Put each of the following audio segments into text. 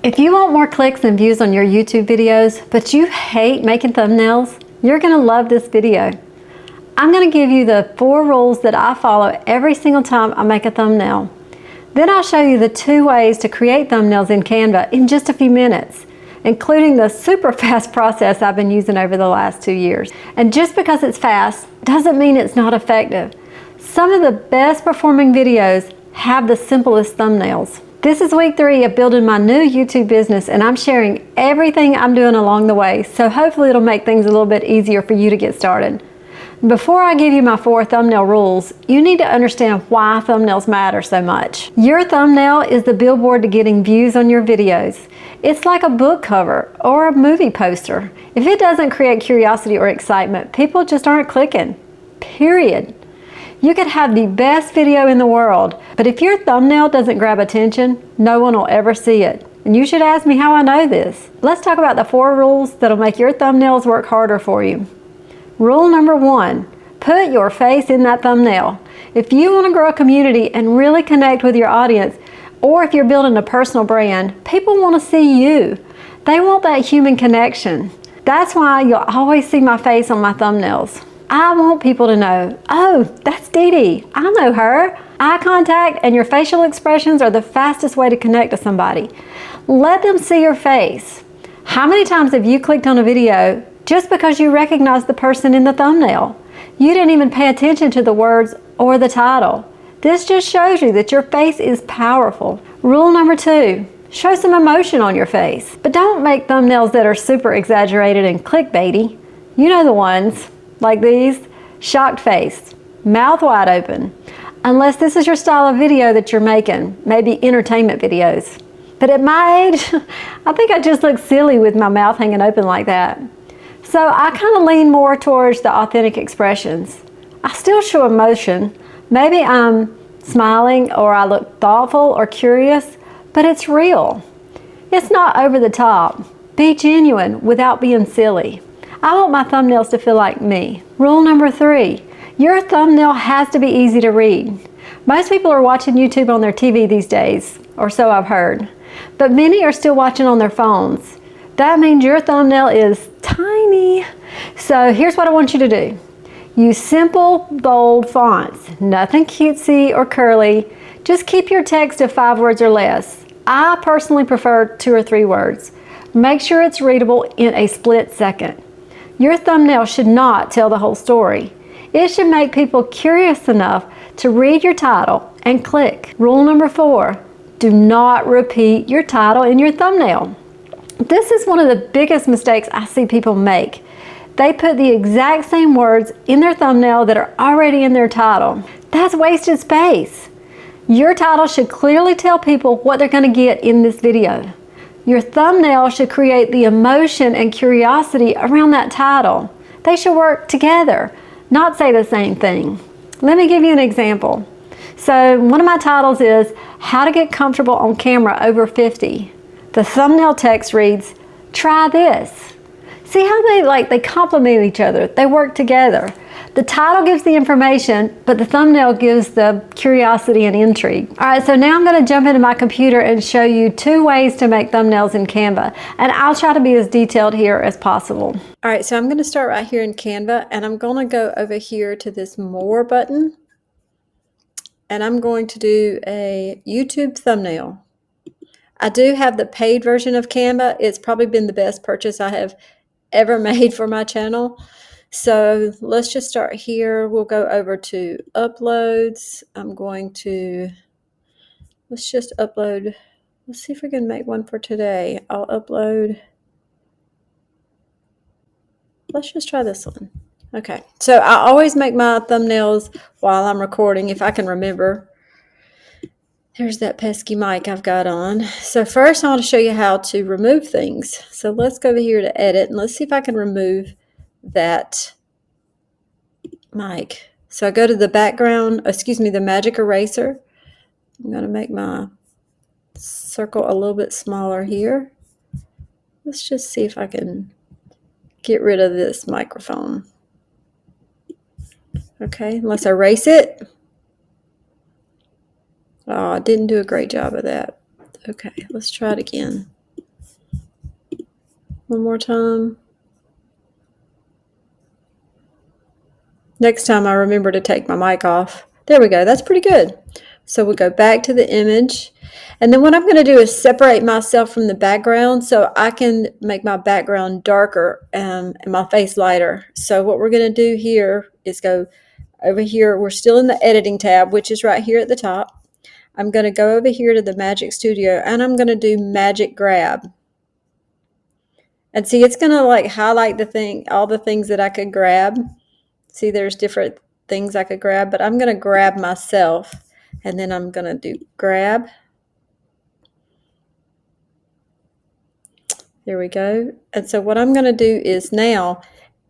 If you want more clicks and views on your YouTube videos, but you hate making thumbnails, you're going to love this video. I'm going to give you the 4 rules that I follow every single time I make a thumbnail. Then I'll show you the 2 ways to create thumbnails in Canva in just a few minutes, including the super fast process I've been using over the last 2 years. And just because it's fast doesn't mean it's not effective. Some of the best performing videos have the simplest thumbnails. This is week 3 of building my new YouTube business, and I'm sharing everything I'm doing along the way, so hopefully it'll make things a little bit easier for you to get started. Before I give you my 4 thumbnail rules, you need to understand why thumbnails matter so much. Your thumbnail is the billboard to getting views on your videos. It's like a book cover or a movie poster. If it doesn't create curiosity or excitement, people just aren't clicking. Period. You could have the best video in the world, but if your thumbnail doesn't grab attention, no one will ever see it. And you should ask me how I know this. Let's talk about the 4 rules that'll make your thumbnails work harder for you. Rule number 1, put your face in that thumbnail. If you want to grow a community and really connect with your audience, or if you're building a personal brand, people want to see you. They want that human connection. That's why you'll always see my face on my thumbnails. I want people to know, oh, that's Dee Dee. I know her. Eye contact and your facial expressions are the fastest way to connect to somebody. Let them see your face. How many times have you clicked on a video just because you recognize the person in the thumbnail? You didn't even pay attention to the words or the title. This just shows you that your face is powerful. Rule number 2, show some emotion on your face. But don't make thumbnails that are super exaggerated and clickbaity. You know the ones. Like these, shocked face, mouth wide open. Unless this is your style of video that you're making, maybe entertainment videos. But at my age, I think I just look silly with my mouth hanging open like that. So I kind of lean more towards the authentic expressions. I still show emotion. Maybe I'm smiling or I look thoughtful or curious, but it's real. It's not over the top. Be genuine without being silly. I want my thumbnails to feel like me. Rule number 3, your thumbnail has to be easy to read. Most people are watching YouTube on their TV these days, or so I've heard. But many are still watching on their phones. That means your thumbnail is tiny. So here's what I want you to do. Use simple, bold fonts. Nothing cutesy or curly. Just keep your text to 5 words or less. I personally prefer 2 or 3 words. Make sure it's readable in a split second. Your thumbnail should not tell the whole story. It should make people curious enough to read your title and click. Rule number 4, do not repeat your title in your thumbnail. This is one of the biggest mistakes I see people make. They put the exact same words in their thumbnail that are already in their title. That's wasted space. Your title should clearly tell people what they're going to get in this video. Your thumbnail should create the emotion and curiosity around that title. They should work together, not say the same thing. Let me give you an example. So one of my titles is How to Get Comfortable on Camera Over 50. The thumbnail text reads, try this. See how they complement each other. They work together. The title gives the information, but the thumbnail gives the curiosity and intrigue. All right, so now I'm going to jump into my computer and show you 2 ways to make thumbnails in Canva. And I'll try to be as detailed here as possible. All right, so I'm going to start right here in Canva, and I'm going to go over here to this More button. And I'm going to do a YouTube thumbnail. I do have the paid version of Canva. It's probably been the best purchase I have ever made for my channel. So let's just start here. We'll go over to uploads. Let's just upload. Let's see if we can make one for today. I'll upload. Let's just try this one. Okay, so I always make my thumbnails while I'm recording if I can remember. There's that pesky mic I've got on. So first I want to show you how to remove things. So let's go over here to edit and let's see if I can remove that mic. So I go to the the magic eraser. I'm going to make my circle a little bit smaller here. Let's just see if I can get rid of this microphone. Okay, let's erase it. Oh, I didn't do a great job of that. Okay, let's try it again. One more time. Next time I remember to take my mic off. There we go. That's pretty good. So we'll go back to the image. And then what I'm going to do is separate myself from the background so I can make my background darker and my face lighter. So what we're going to do here is go over here. We're still in the editing tab, which is right here at the top. I'm going to go over here to the Magic Studio and I'm going to do Magic Grab. And see, it's going to like highlight all the things that I could grab. See, there's different things I could grab, but I'm going to grab myself, and then I'm going to do grab. There we go. And so what I'm going to do is now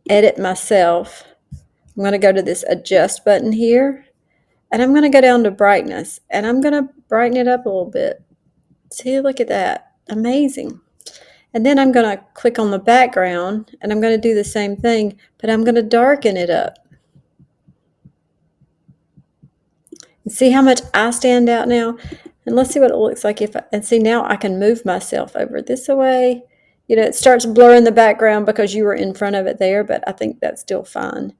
edit myself. I'm going to go to this adjust button here, and I'm going to go down to brightness, and I'm going to brighten it up a little bit. See, look at that. Amazing. And then I'm going to click on the background, and I'm going to do the same thing, but I'm going to darken it up. See how much I stand out now? And let's see what it looks like and see, now I can move myself over this way. You know, it starts blurring the background because you were in front of it there, but I think that's still fine.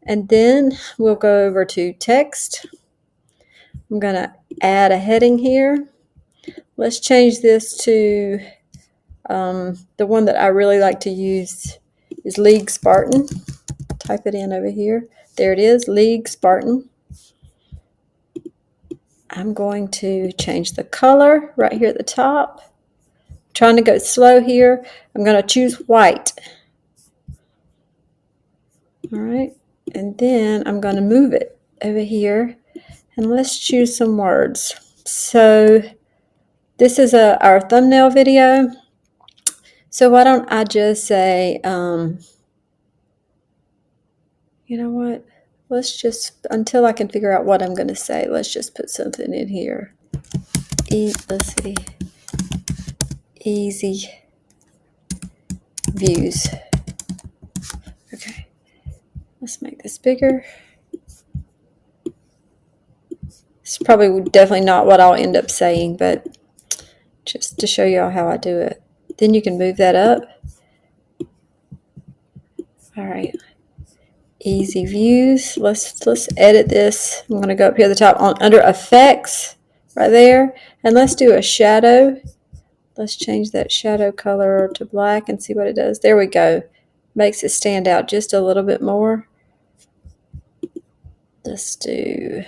And then we'll go over to text. I'm going to add a heading here. Let's change this to the one that I really like to use is League Spartan. Type it in over here. There it is, League Spartan. I'm going to change the color right here at the top. I'm trying to go slow here. I'm going to choose white. All right. And then I'm going to move it over here. And let's choose some words. So this is our thumbnail video. So why don't I just say, you know what? Let's just, until I can figure out what I'm going to say, let's just put something in here. Let's see. Easy views. Okay. Let's make this bigger. It's probably definitely not what I'll end up saying, but just to show y'all how I do it. Then you can move that up. All right. Easy views. Let's edit this. I'm going to go up here at the top under effects right there. And let's do a shadow. Let's change that shadow color to black and see what it does. There we go. Makes it stand out just a little bit more. Let's do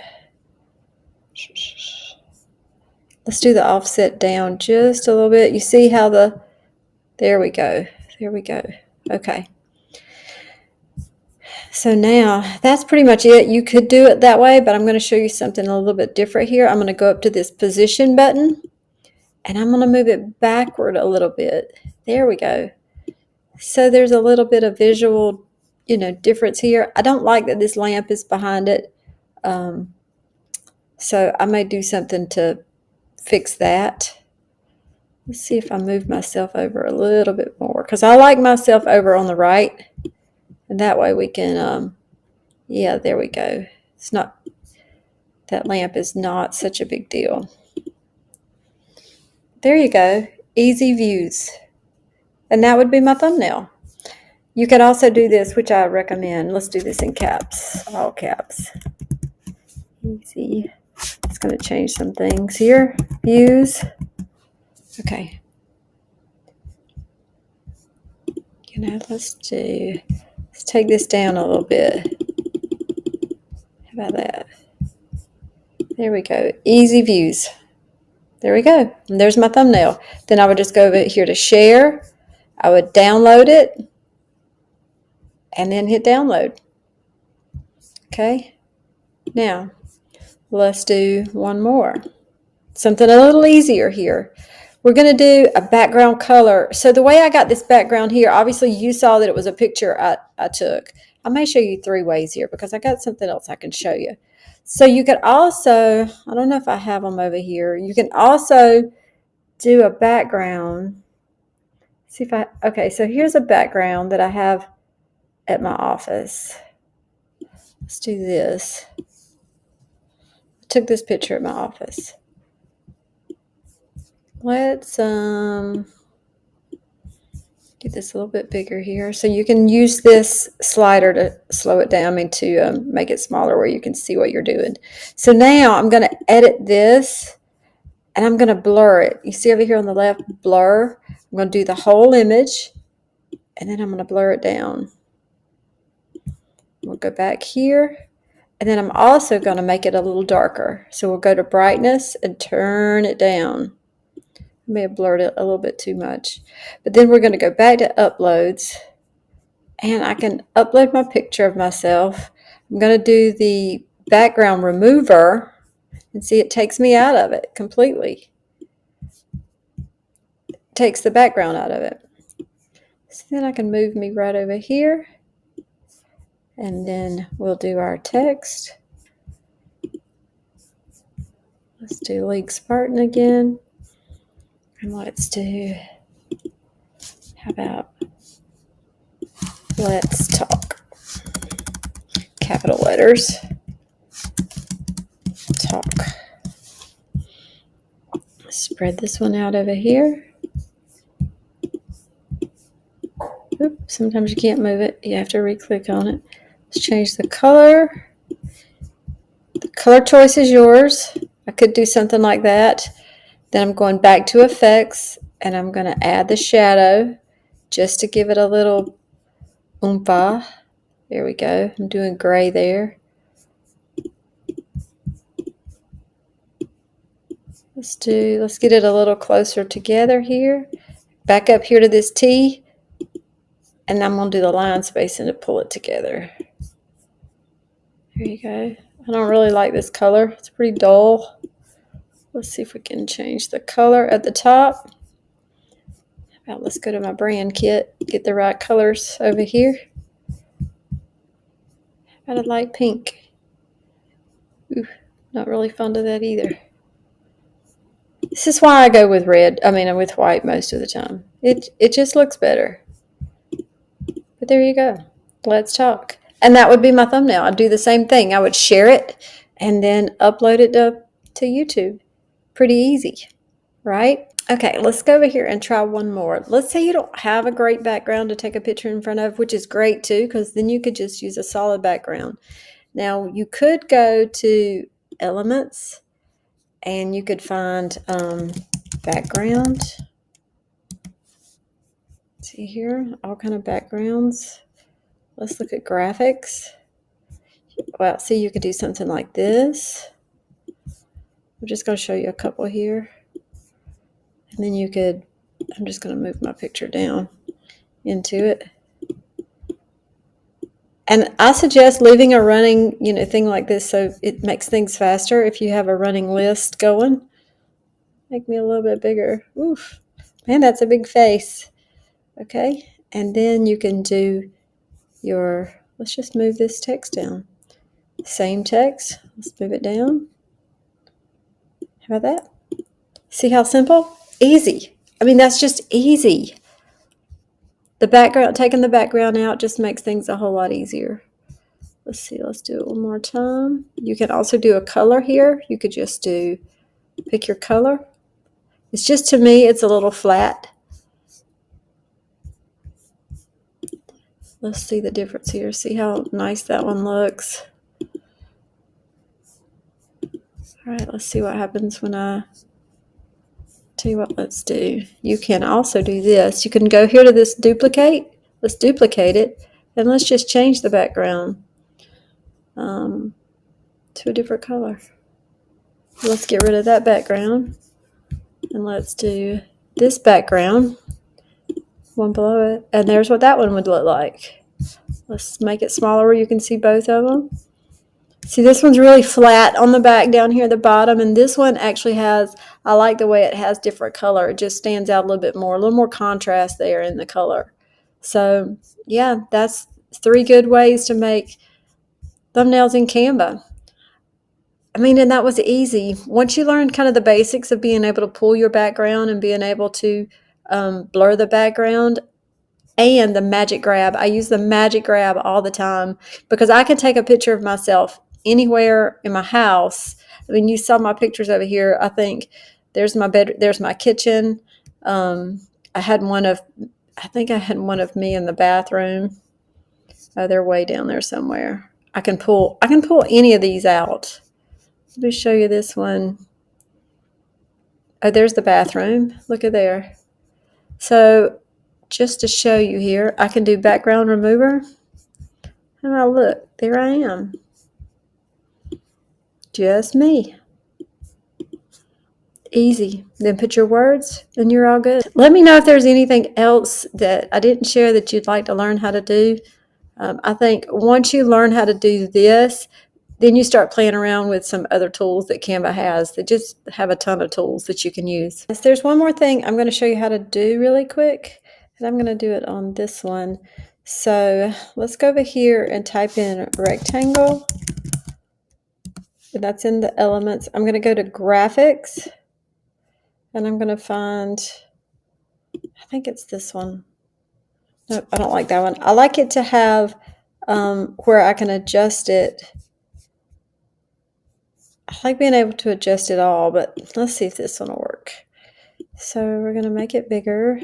the offset down just a little bit. You see how there we go. There we go. Okay. So now that's pretty much it. You could do it that way, but I'm going to show you something a little bit different here. I'm going to go up to this position button and I'm going to move it backward a little bit. There we go. So there's a little bit of visual, difference here. I don't like that this lamp is behind it. So I may do something to fix that. Let's see if I move myself over a little bit more, because I like myself over on the right. And that way we can, yeah, there we go. It's not, that lamp is not such a big deal. There you go. Easy views. And that would be my thumbnail. You could also do this, which I recommend. Let's do this in caps, all caps. Easy. It's going to change some things here. Views. Okay. Let's take this down a little bit. How about that? There we go. Easy views. There we go. And there's my thumbnail. Then I would just go over here to share. I would download it and then hit download. Okay. Now, let's do one more. Something a little easier here. We're going to do a background color. So the way I got this background here, obviously you saw that it was a picture I took. I may show you 3 ways here because I got something else I can show you. So you could also, I don't know if I have them over here. You can also do a background. See if okay, so here's a background that I have at my office. Let's do this. I took this picture at my office. Let's Get this a little bit bigger here. So you can use this slider to slow it down, to make it smaller where you can see what you're doing. So now I'm going to edit this and I'm going to blur it. You see over here on the left, blur. I'm going to do the whole image and then I'm going to blur it down. We'll go back here and then I'm also going to make it a little darker. So we'll go to brightness and turn it down. I may have blurred it a little bit too much. But then we're going to go back to uploads and I can upload my picture of myself. I'm going to do the background remover and see it takes me out of it completely. It takes the background out of it. So then I can move me right over here and then we'll do our text. Let's do League Spartan again. And let's do, how about let's talk. Capital letters. Talk. Spread this one out over here. Oops, sometimes you can't move it. You have to re-click on it. Let's change the color. The color choice is yours. I could do something like that. Then I'm going back to effects and I'm going to add the shadow just to give it a little oomph. There we go. I'm doing gray there. Let's get it a little closer together here. Back up here to this T and I'm going to do the line spacing to pull it together. There you go. I don't really like this color. It's pretty dull. Let's see if we can change the color at the top. Now let's go to my brand kit, get the right colors over here. How about a light pink? Ooh, not really fond of that either. This is why I go with with white most of the time. It just looks better. But there you go. Let's talk. And that would be my thumbnail. I'd do the same thing. I would share it and then upload it to YouTube. Pretty easy, right? Okay, let's go over here and try one more. Let's say you don't have a great background to take a picture in front of, which is great too, because then you could just use a solid background. Now, you could go to Elements and you could find background. See here, all kind of backgrounds. Let's look at graphics. Well, see, you could do something like this. I'm just going to show you a couple here. And then you could, I'm just going to move my picture down into it. And I suggest leaving a running, thing like this so it makes things faster. If you have a running list going, make me a little bit bigger. Oof, man, that's a big face. Okay, and then you can do let's just move this text down. Same text, let's move it down. How about that? See how simple? Easy. That's just easy. Taking the background out just makes things a whole lot easier. Let's see, let's do it one more time. You can also do a color here. You could just pick your color. It's just, to me, it's a little flat. Let's see the difference here. See how nice that one looks. All right, let's see what happens when I tell you what, let's do. You can also do this. You can go here to this duplicate. Let's duplicate it. And let's just change the background to a different color. Let's get rid of that background. And let's do this background, one below it. And there's what that one would look like. Let's make it smaller where you can see both of them. See, this one's really flat on the back down here at the bottom, and this one actually I like the way it has different color. It just stands out a little more contrast there in the color. So, yeah, that's 3 good ways to make thumbnails in Canva. And that was easy. Once you learn kind of the basics of being able to pull your background and being able to blur the background, and the magic grab. I use the magic grab all the time because I can take a picture of myself anywhere in my house. You saw my pictures over here. I think there's my bed, there's my kitchen. I had one of I think I had one of me in the bathroom. Oh, they're way down there somewhere. I can pull any of these out. Let me show you this one. Oh, there's the bathroom. Look at there. So just to show you here, I can do background remover. And now look, there I am. Just me. Easy. Then put your words and you're all good. Let me know if there's anything else that I didn't share that you'd like to learn how to do. I think once you learn how to do this, then you start playing around with some other tools that Canva has. They just have a ton of tools that you can use. Yes, there's one more thing I'm going to show you how to do really quick, and I'm going to do it on this one. So let's go over here and type in rectangle, and that's in the elements. I'm going to go to graphics, and I'm going to find, I think it's this one. Nope, I don't like that one. I like it to have where I can adjust it. I like being able to adjust it all, but let's see if this one will work. So we're going to make it bigger.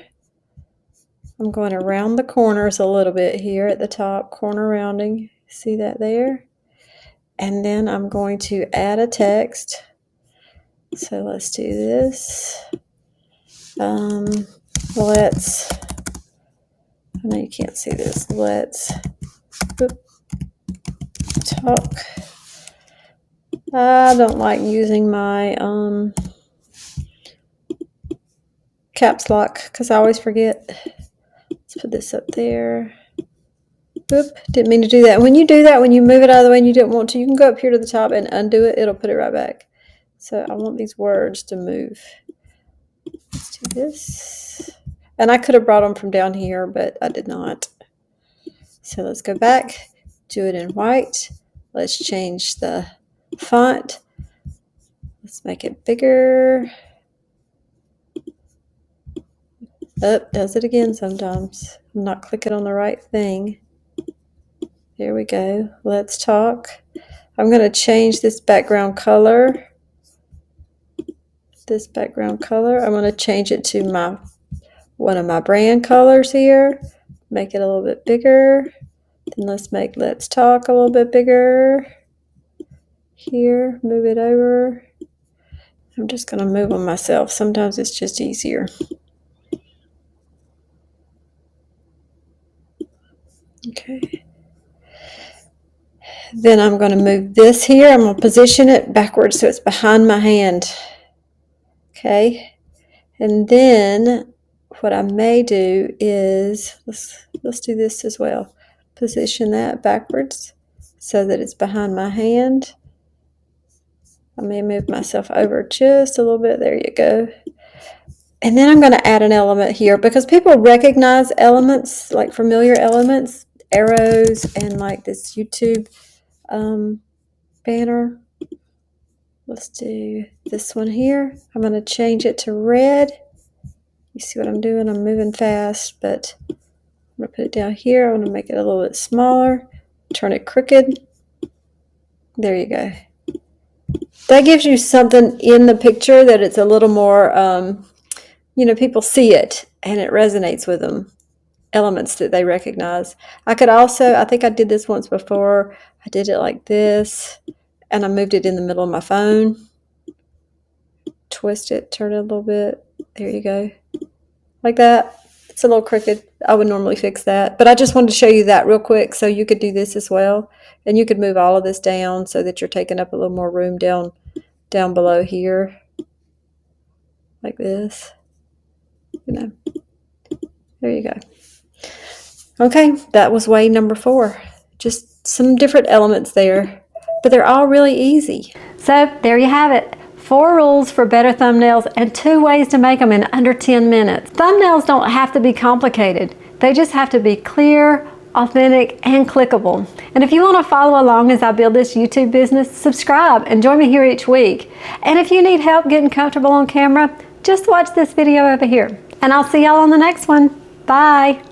I'm going around the corners a little bit here at the top, corner rounding. See that there? And then I'm going to add a text. So let's do this. Let's, I know you can't see this. Let's talk. I don't like using my caps lock because I always forget. Let's put this up there. Oop, didn't mean to do that. When you do that, when you move it out of the way and you didn't want to, you can go up here to the top and undo it. It'll put it right back. So I want these words to move. Let's do this. And I could have brought them from down here, but I did not. So let's go back, do it in white. Let's change the font. Let's make it bigger. Oh, does it again sometimes. I'm not clicking on the right thing. There we go. Let's talk. I'm going to change this background color. I'm going to change it to one of my brand colors here. Make it a little bit bigger. Then let's make let's talk a little bit bigger. Here, move it over. I'm just going to move them myself. Sometimes it's just easier. Okay. Then I'm going to move this here. I'm going to position it backwards so it's behind my hand. Okay. And then what I may do is, let's do this as well. Position that backwards so that it's behind my hand. I may move myself over just a little bit. There you go. And then I'm going to add an element here because people recognize elements, like familiar elements, arrows, and like this YouTube banner. Let's do this one here. I'm going to change it to red. You see what I'm doing? I'm moving fast, but I'm going to put it down here. I want to make it a little bit smaller. Turn it crooked. There you go. That gives you something in the picture that it's a little more, people see it and it resonates with them. Elements that they recognize. I could also, I think I did this once before. I did it like this and I moved it in the middle of my phone. Twist it, turn it a little bit. There you go. Like that. It's a little crooked. I would normally fix that. But I just wanted to show you that real quick so you could do this as well. And you could move all of this down so that you're taking up a little more room down below here. Like this. There you go. Okay, that was way number 4. Just some different elements there. But they're all really easy. So there you have it. 4 rules for better thumbnails and 2 ways to make them in under 10 minutes. Thumbnails don't have to be complicated. They just have to be clear, authentic, and clickable. And if you want to follow along as I build this YouTube business, subscribe and join me here each week. And if you need help getting comfortable on camera, just watch this video over here. And I'll see y'all on the next one. Bye.